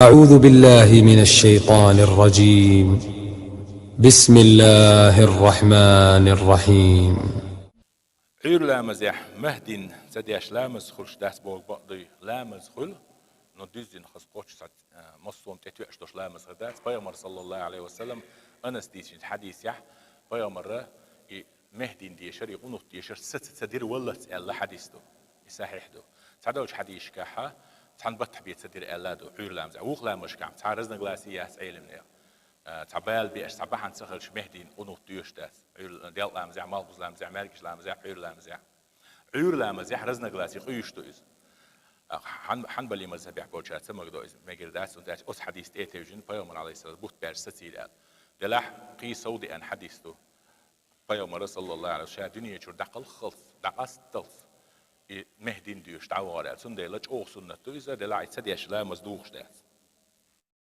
أعوذ بالله من الشيطان الرجيم. بسم الله الرحمن الرحيم. عير لامز يح مهدين زديش لامز خلش داس بوق بقضي لامز خل نديزين خس قوش سات مصوم تتويش دوش لامز غدات بيامر صلى الله عليه وسلم أنس ديش حديث يح بيامر مهدين ديشر يقونو ديشر ست تدير والله الله حديث دو يصحيح دو تعدوش حديث كاحا تعن بطح بيت تدير الله دو عير لامز ووخ لامش كام تعرزنا غلاسية سعيل منيا تعبال بيش تعبحن سخلش مهدين قنوط ديوش داس عير ديال لامزع مالبوز لامزع مالكش لامزع عير لامزع عير لامزع رزنا غلاسي قيوش دو إز حنبلي مذهب يحبوشات سمك دو إز مجر داس وداس أس حديث تيجين بيومر عليه السلام بوت بيرس ستيل دلح قي سودي أن حديث دو بيومر صلى الله عليه وسلم دنيا شو دقل خلص دقاس تلص مهدين ديوش تعوار سندلج أو سنة دو إذا دلع يتسديش لا مزدوخ داس